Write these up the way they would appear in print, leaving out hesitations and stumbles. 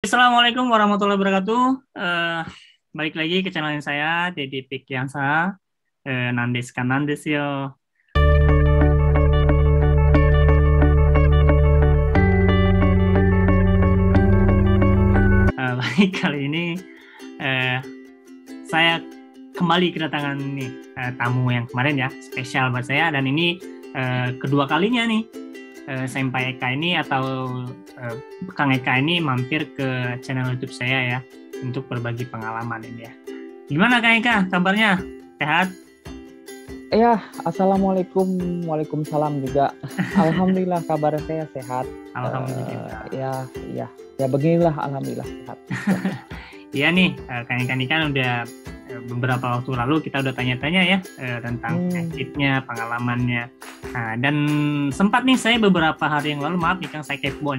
Assalamualaikum warahmatullahi wabarakatuh. Balik lagi ke channel saya, Dedi Pikiansa, Nandes Kanandes yo. Baik, kali ini saya kembali kedatangan nih tamu yang kemarin ya, spesial buat saya, dan ini kedua kalinya nih Senpai Eka ini atau Kang Eka ini mampir ke channel YouTube saya ya untuk berbagi pengalaman ini ya. Gimana Kang Eka kabarnya? Sehat? Ya, assalamualaikum, waalaikumsalam juga. Alhamdulillah kabar saya sehat. Alhamdulillah. Ya beginilah, alhamdulillah sehat. Iya nih, Kang Eka ini kan udah beberapa waktu lalu kita udah tanya-tanya ya tentang penyakitnya, pengalamannya. Nah, dan sempat nih saya beberapa hari yang lalu, maaf nih Kang, saya kepo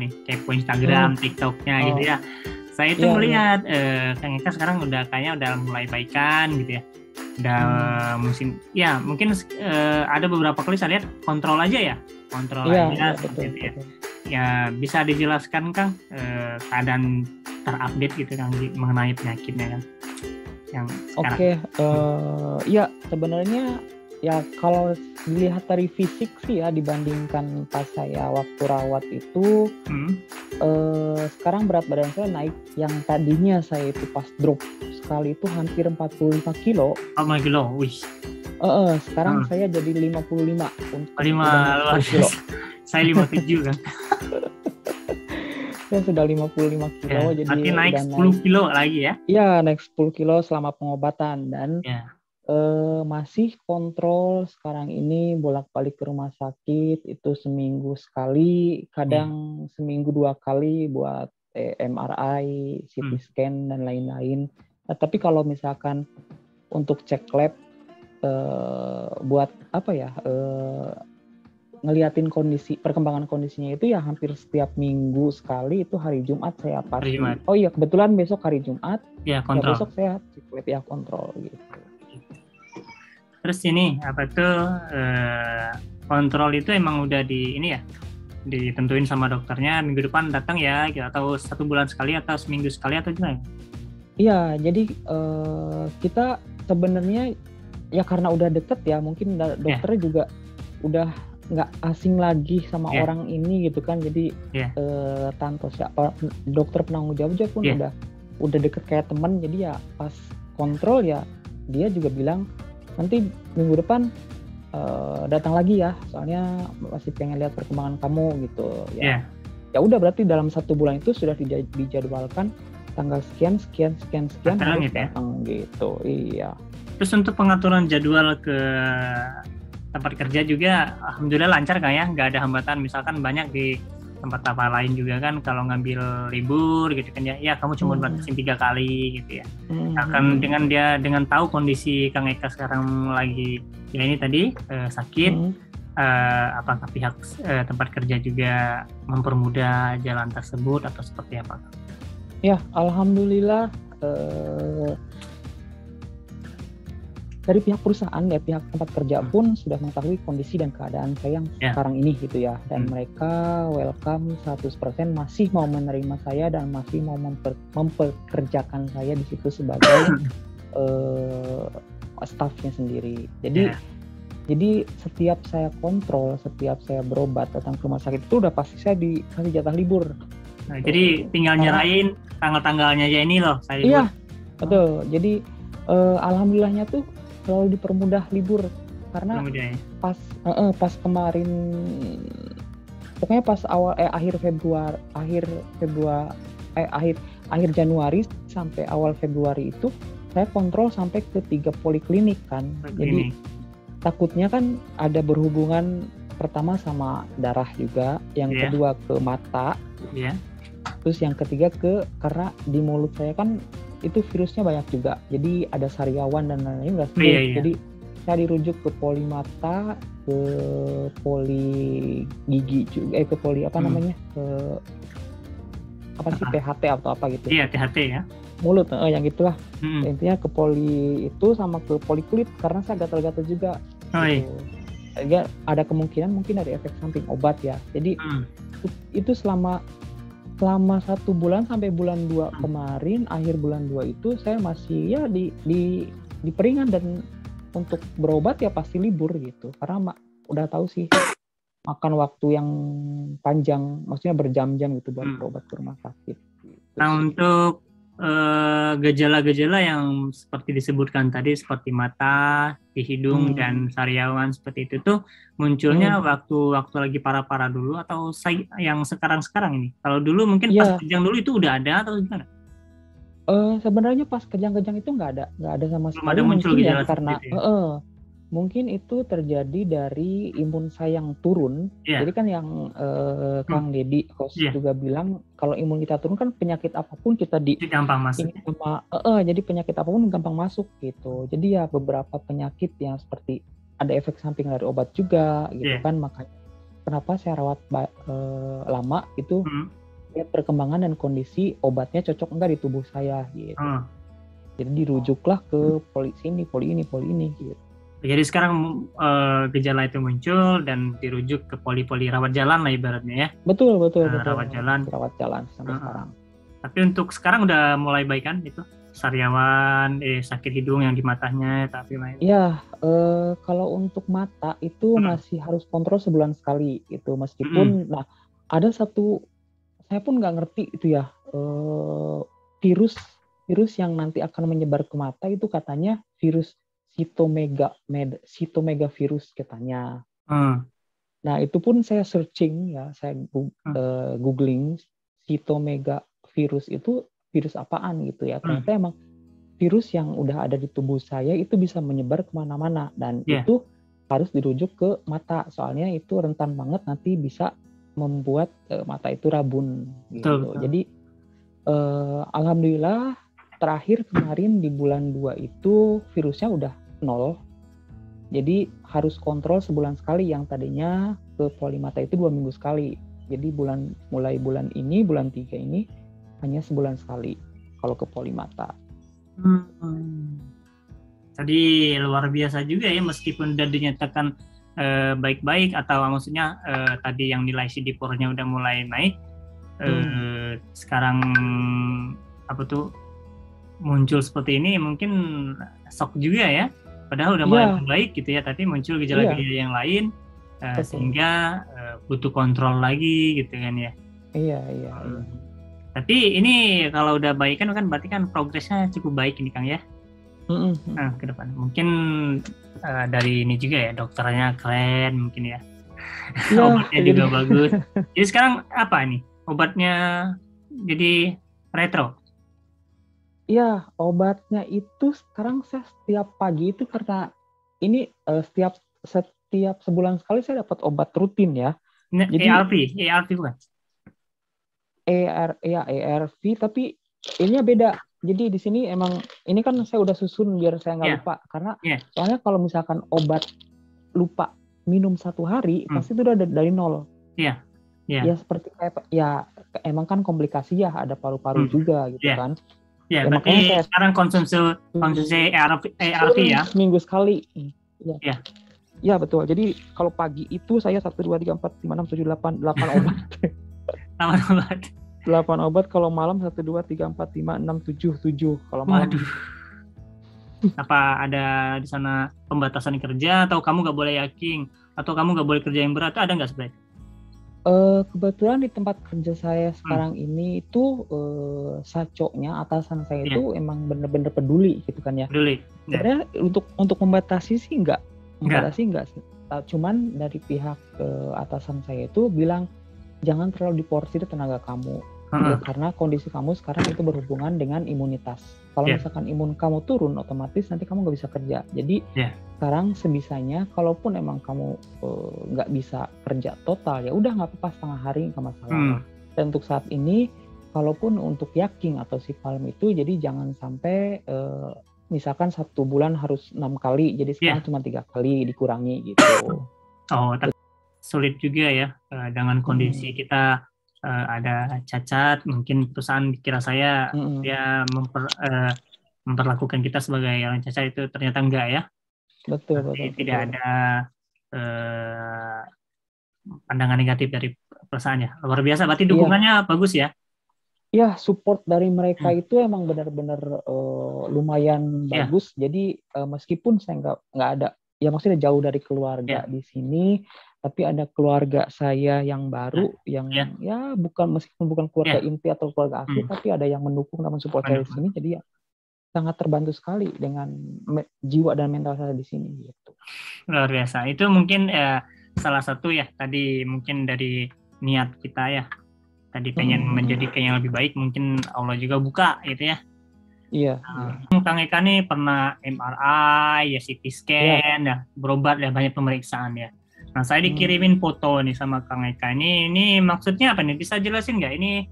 Instagram, TikToknya gitu ya. Saya itu melihat Kang Eka sekarang udah kayaknya udah mulai baikan gitu ya. Udah mungkin ada beberapa kali saya lihat kontrol aja seperti itu ya. Ya bisa dijelaskan Kang keadaan terupdate gitu Kang mengenai penyakitnya Kang yang sekarang. Ya sebenarnya ya kalau dilihat dari fisik sih ya, dibandingkan pas saya waktu rawat itu sekarang berat badan saya naik. Yang tadinya saya itu pas drop sekali itu hampir 45 kilo. 45 kilo, wih. Sekarang saya jadi 55 untuk 5 kilo. Saya 57 kan. Saya sudah 55 kilo, ya, jadi naik 10 kilo lagi ya? Iya, naik 10 kilo selama pengobatan dan masih kontrol sekarang ini, bolak-balik ke rumah sakit itu seminggu sekali, kadang seminggu 2 kali buat MRI, CT scan dan lain-lain. Nah, tapi kalau misalkan untuk cek lab buat apa ya? Ngeliatin perkembangan kondisinya itu ya hampir setiap minggu sekali, itu hari Jumat saya pasti. Oh iya, kebetulan besok hari Jumat. Ya, kontrol. Ya, besok saya cek lab ya, kontrol gitu. Terus ini apa tuh kontrol itu emang udah ditentuin sama dokternya minggu depan datang ya, atau 1 bulan sekali atau seminggu sekali atau gimana? Iya, jadi kita sebenarnya ya karena udah deket ya, mungkin dokternya juga udah nggak asing lagi sama orang ini gitu kan, jadi tanto siapa dokter penanggung jawab aja pun udah deket kayak teman. Jadi ya pas kontrol ya dia juga bilang nanti minggu depan datang lagi ya, soalnya masih pengen lihat perkembangan kamu gitu ya. Ya udah, berarti dalam 1 bulan itu sudah dijadwalkan tanggal sekian harus datang gitu. Iya. Terus untuk pengaturan jadwal ke tempat kerja juga alhamdulillah lancar kan ya, nggak ada hambatan. Misalkan banyak di tempat apa lain juga kan kalau ngambil libur gitu kan ya kamu cuma batasin 3 kali gitu ya. Akan dengan tahu kondisi Kang Eka sekarang lagi ya ini tadi sakit, apakah pihak tempat kerja juga mempermudah jalan tersebut atau seperti apa? Ya, alhamdulillah dari pihak perusahaan ya, pihak tempat kerja pun sudah mengetahui kondisi dan keadaan saya yang sekarang ini gitu ya, dan mereka welcome 100%, masih mau menerima saya dan masih mau mempekerjakan saya di situ sebagai staffnya sendiri. Jadi setiap saya kontrol, setiap saya berobat datang ke rumah sakit itu udah pasti saya dikasih jatah libur. Nah, jadi tinggal nyerahin tanggal-tanggalnya aja ini loh saya libur. Iya, betul. Jadi alhamdulillahnya tuh selalu dipermudah libur karena pas kemarin, pokoknya pas akhir Januari sampai awal Februari itu saya kontrol sampai ke 3 poliklinik kan. Jadi takutnya kan ada berhubungan, pertama sama darah juga, yang kedua ke mata, terus yang ketiga karena di mulut saya kan itu virusnya banyak juga, jadi ada sariawan dan lain-lain. Jadi saya dirujuk ke poli mata, ke poli gigi juga, ke poli namanya, ke THT atau apa gitu. Iya, THT ya. Mulut, yang gitulah. Intinya ke poli itu sama ke poli kulit karena saya gatal-gatal juga. Gitu. Ada kemungkinan mungkin ada efek samping obat ya. Jadi itu selama selama 1 bulan sampai bulan 2 kemarin, akhir bulan 2 itu saya masih ya di peringan, dan untuk berobat ya pasti libur gitu, karena udah tahu sih makan waktu yang panjang, maksudnya berjam-jam gitu buat berobat ke rumah sakit gitu. Nah, untuk gejala-gejala yang seperti disebutkan tadi, seperti mata, di hidung, dan sariawan seperti itu tuh munculnya waktu lagi parah-parah dulu atau yang sekarang-sekarang ini? Kalau dulu mungkin pas kejang dulu itu udah ada atau gimana? Sebenarnya pas kejang-kejang itu nggak ada sama sekali. Belum ada muncul gejala karena seperti itu. Mungkin itu terjadi dari imun saya yang turun. Jadi kan yang Kang Deddy host juga bilang kalau imun kita turun kan penyakit apapun kita gampang masuk. Jadi penyakit apapun gampang masuk gitu. Jadi ya beberapa penyakit yang seperti ada efek samping dari obat juga gitu kan, makanya kenapa saya rawat lama itu lihat perkembangan dan kondisi obatnya cocok enggak di tubuh saya gitu. Jadi dirujuklah ke poli ini gitu. Jadi sekarang gejala itu muncul dan dirujuk ke poli rawat jalan lah ibaratnya ya. Betul. Rawat jalan sampai sekarang. Tapi untuk sekarang udah mulai baik kan itu? Sariawan, sakit hidung yang di matanya, tapi lain. Iya, kalau untuk mata itu masih harus kontrol sebulan sekali itu, meskipun nah ada satu, saya pun nggak ngerti itu ya, virus yang nanti akan menyebar ke mata itu katanya virus cytomega virus katanya. Nah itu pun saya searching ya, saya googling cytomega virus itu virus apaan gitu ya. Ternyata emang virus yang udah ada di tubuh saya itu bisa menyebar kemana-mana, dan itu harus dirujuk ke mata, soalnya itu rentan banget nanti bisa membuat mata itu rabun gitu. Jadi alhamdulillah terakhir kemarin di bulan 2 itu virusnya udah 0. Jadi harus kontrol sebulan sekali, yang tadinya ke poli mata itu 2 minggu sekali. Jadi mulai bulan 3 ini hanya sebulan sekali kalau ke poli mata. Jadi luar biasa juga ya, meskipun udah dinyatakan baik-baik, atau maksudnya tadi yang nilai CD4-nya udah mulai naik, sekarang muncul seperti ini, mungkin shock juga ya. Padahal udah mulai baik gitu ya, tapi muncul gejala-gejala yang lain, sehingga butuh kontrol lagi gitu kan ya. Iya. Tapi ini kalau udah baik kan berarti kan progresnya cukup baik ini Kang ya. Nah, ke depan mungkin dari ini juga ya, dokternya keren mungkin ya. Obatnya juga bagus. Jadi sekarang apa nih? Obatnya jadi retro. Iya, obatnya itu sekarang saya setiap pagi itu, karena ini setiap sebulan sekali saya dapat obat rutin ya. Jadi ARV bukan? ARV, tapi ininya beda. Jadi di sini emang ini kan saya udah susun biar saya nggak lupa, karena soalnya kalau misalkan obat lupa minum 1 hari pasti itu udah dari 0. Ya seperti kayak ya emang kan komplikasi ya, ada paru-paru juga gitu kan. Ya, berarti saya sekarang konsumsi ARV ya? Seminggu sekali. Ya betul. Jadi kalau pagi itu saya 1, 2, 3, 4, 5, 6, 7, 8 obat. 8 obat. Kalau malam 1, 2, 3, 4, 5, 6, 7 kalau malam. Waduh. Apa ada di sana pembatasan kerja, atau kamu nggak boleh yakin, atau kamu nggak boleh kerja yang berat, ada nggak sebenarnya? Kebetulan di tempat kerja saya sekarang ini itu sacoknya atasan saya itu emang bener-bener peduli gitu kan ya. Peduli. Sebenarnya untuk membatasi sih enggak. Cuman dari pihak atasan saya itu bilang jangan terlalu diporsir tenaga kamu. Karena kondisi kamu sekarang itu berhubungan dengan imunitas. Kalau misalkan imun kamu turun, otomatis nanti kamu nggak bisa kerja. Jadi sekarang sebisanya, kalaupun emang kamu nggak bisa kerja total, ya udah nggak apa-apa, setengah hari nggak masalah. Dan untuk saat ini, kalaupun untuk yaking atau sipalm itu, jadi jangan sampai misalkan 1 bulan harus 6 kali, jadi sekarang cuma 3 kali, dikurangi gitu. Tapi sulit juga ya dengan kondisi kita. Ada cacat, mungkin perusahaan kira saya dia memperlakukan kita sebagai orang cacat, itu ternyata enggak ya. Betul. Tidak ada pandangan negatif dari perusahaannya. Luar biasa, berarti dukungannya bagus ya. ya support dari mereka itu emang benar-benar lumayan bagus. Jadi meskipun saya nggak ada, ya maksudnya jauh dari keluarga di sini, tapi ada keluarga saya yang baru, yang ya meskipun bukan keluarga inti atau keluarga asli, tapi ada yang mendukung dan mensupport saya di sini. Jadi ya sangat terbantu sekali dengan jiwa dan mental saya di sini. Gitu. Luar biasa. Itu mungkin salah satu ya tadi mungkin dari niat kita ya. Tadi pengen menjadi kayak yang lebih baik, mungkin Allah juga buka gitu ya. Iya. Kang Eka nih pernah MRI, ya CT scan, ya berobat ya banyak pemeriksaan ya. Nah saya dikirimin foto nih sama Kang Eka ini maksudnya apa nih? Bisa jelasin nggak ini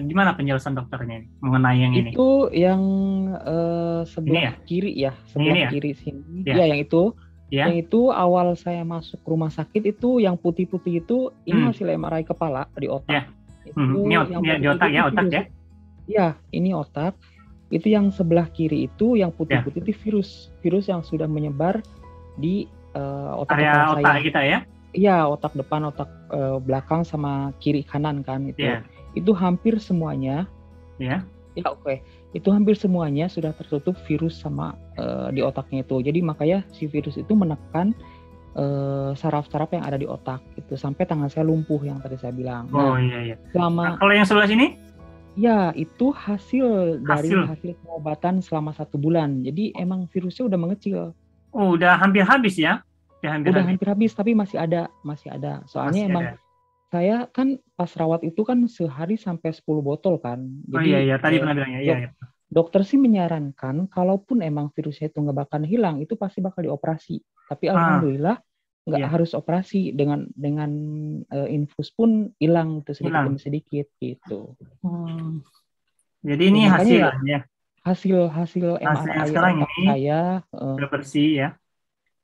gimana penjelasan dokternya nih, mengenai yang ini? Itu yang sebelah kiri ya, sebelah kiri sini. Ya yang itu. Yang itu awal saya masuk rumah sakit itu yang putih-putih itu ini hasil MRI kepala di otak. Itu yang di otak ya, otak ya. Iya, ini otak. Itu yang sebelah kiri itu yang putih-putih itu virus yang sudah menyebar di otak area otak saya. kita ya. Iya, otak depan, otak belakang sama kiri kanan kan itu. Itu hampir semuanya. Ya, oke. Itu hampir semuanya sudah tertutup virus sama di otaknya itu. Jadi makanya si virus itu menekan saraf-saraf yang ada di otak itu sampai tangan saya lumpuh yang tadi saya bilang. Iya. Kalau yang sebelah sini? Ya, itu hasil dari hasil pengobatan selama 1 bulan. Jadi emang virusnya udah mengecil. Oh, udah hampir habis ya? Udah hampir habis tapi masih ada. Soalnya emang saya kan pas rawat itu kan sehari sampai 10 botol kan. Jadi, iya, tadi pernah bilangnya. Iya. Dokter sih menyarankan kalaupun emang virusnya itu nggak bakal hilang, itu pasti bakal dioperasi. Tapi alhamdulillah nggak harus operasi, dengan infus pun hilang itu sedikit demi sedikit gitu. Jadi ini hasilnya. Hasil MRI sekarang otak saya udah bersih ya.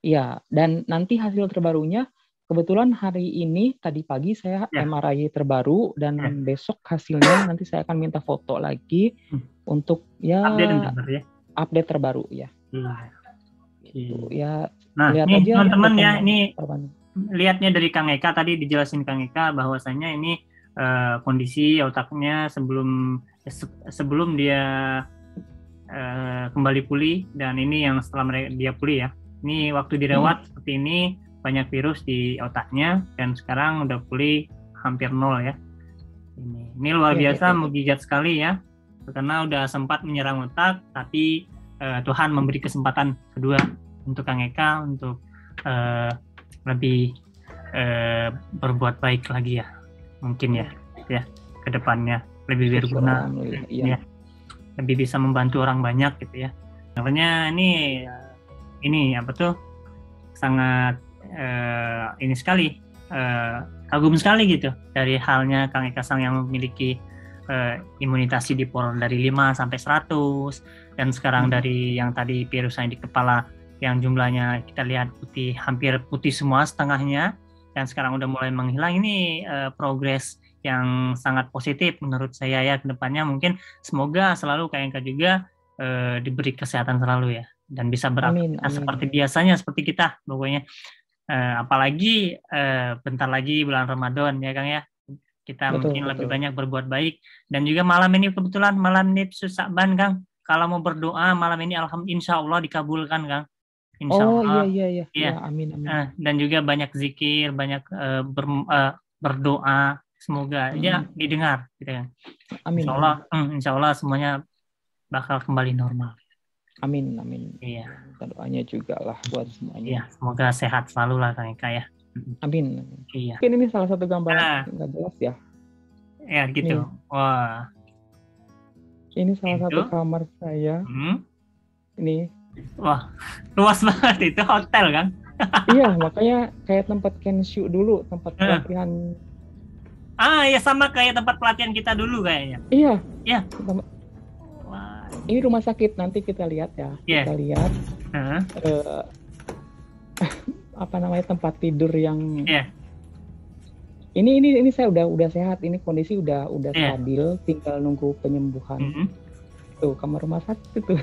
Iya, dan nanti hasil terbarunya kebetulan hari ini tadi pagi saya MRI terbaru dan besok hasilnya nanti saya akan minta foto lagi untuk update terbaru ya. Gitu. Ya. Nah, lihat aja teman-teman ya, ini lihatnya dari Kang Eka tadi dijelasin Kang Eka bahwasanya ini kondisi otaknya sebelum dia kembali pulih, dan ini yang setelah dia pulih ya. Ini waktu dirawat seperti ini banyak virus di otaknya dan sekarang udah pulih hampir 0 ya. Ini luar biasa, mukjizat sekali ya. Karena udah sempat menyerang otak, tapi Tuhan memberi kesempatan kedua untuk Kang Eka untuk lebih berbuat baik lagi ya. Mungkin ya ke depannya lebih berguna ya. Lebih bisa membantu orang banyak gitu ya. Makanya ini apa tuh sangat ini sekali kagum sekali gitu dari halnya Kang Eka Sang yang memiliki imunitas CD4 dari 5 sampai 100 dan sekarang dari yang tadi virusnya di kepala yang jumlahnya kita lihat hampir putih semua setengahnya dan sekarang udah mulai menghilang. Ini progres yang sangat positif menurut saya ya. Kedepannya mungkin semoga selalu Kang Eka juga diberi kesehatan selalu ya dan bisa beraktivitas seperti biasanya, seperti kita pokoknya. Apalagi bentar lagi bulan Ramadan ya Kang ya, kita mungkin lebih banyak berbuat baik. Dan juga malam ini kebetulan malam nisfu Sya'ban Kang, kalau mau berdoa malam ini insya Allah dikabulkan Kang, insya Allah. Iya. Ya, amin. Dan juga banyak zikir, banyak berdoa, semoga ya didengar gitu kan. Amin. Insya Allah semuanya bakal kembali normal. Amin. Iya. Doanya juga lah buat semuanya. Iya, semoga sehat selalu lah Kang Eka ya. Amin. Iya. Mungkin ini salah satu gambaran nggak jelas ya. Ya gitu. Nih. Wah. Ini salah satu kamar saya. Ini. Wah, luas banget itu hotel kan? Iya, makanya kayak tempat Kenshu dulu, tempat pelatihan. Ya sama kayak tempat pelatihan kita dulu kayaknya. Iya. Iya. Ini rumah sakit, nanti kita lihat ya. Kita lihat apa namanya tempat tidur yang. Ini saya udah sehat, ini kondisi udah stabil, tinggal nunggu penyembuhan. Tuh kamar rumah sakit tuh.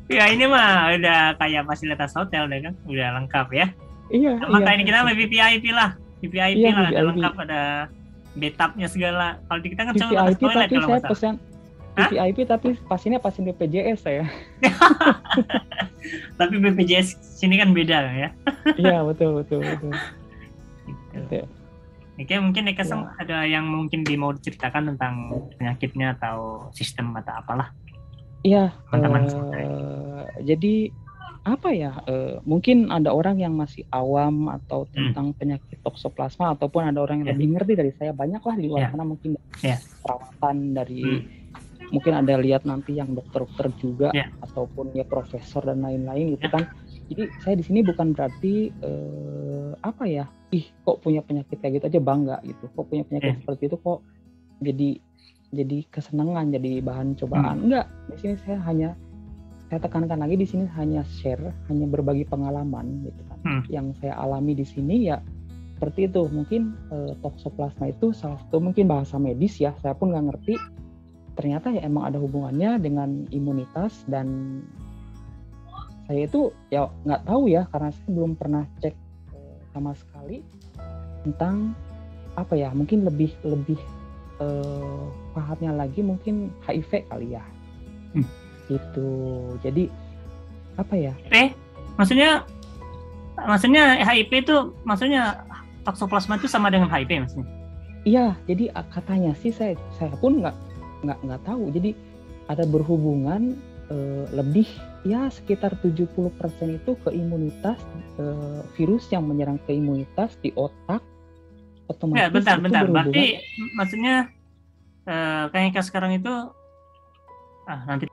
Ya ini mah udah kayak fasilitas hotel deh kan, udah lengkap ya. Iya. Maka ini kita lebih VIP lah, VIP lah, ada lengkap, ada bathtubnya segala. Kalau di kita kan cuma VVIP toilet tapi kalau saya masalah. pesan VVIP tapi pasiennya pasien BPJS saya. Tapi BPJS sini kan beda ya. Iya betul. Gitu. Oke, mungkin Eka ada yang mungkin mau diceritakan tentang penyakitnya atau sistem atau apalah. Iya, Teman-teman. jadi apa ya? Mungkin ada orang yang masih awam atau tentang penyakit toksoplasma, ataupun ada orang yang lebih ngerti dari saya. Banyak lah di luar sana mungkin perawatan dari mungkin ada lihat nanti yang dokter-dokter juga ataupun ya profesor dan lain-lain gitu kan. Jadi saya di sini bukan berarti apa ya? Kok punya penyakit kayak gitu aja bangga gitu. Kok punya penyakit seperti itu kok jadi kesenangan, jadi bahan cobaan. Enggak. Di sini saya tekankan lagi, di sini hanya share, hanya berbagi pengalaman gitu kan. Yang saya alami di sini ya seperti itu. Mungkin toksoplasma itu salah satu mungkin bahasa medis ya. Saya pun nggak ngerti. Ternyata ya emang ada hubungannya dengan imunitas, dan saya itu ya nggak tahu ya karena saya belum pernah cek sama sekali tentang apa ya, mungkin lebih pahamnya lagi mungkin HIV kali ya. Gitu. Jadi apa ya? Maksudnya HIV itu maksudnya toksoplasma itu sama dengan HIV maksudnya? Iya, jadi katanya sih saya pun nggak tahu. Jadi ada berhubungan lebih ya sekitar 70% itu ke imunitas, virus yang menyerang ke imunitas di otak otomatis. Ya, bentar. Berarti maksudnya kayak sekarang itu nanti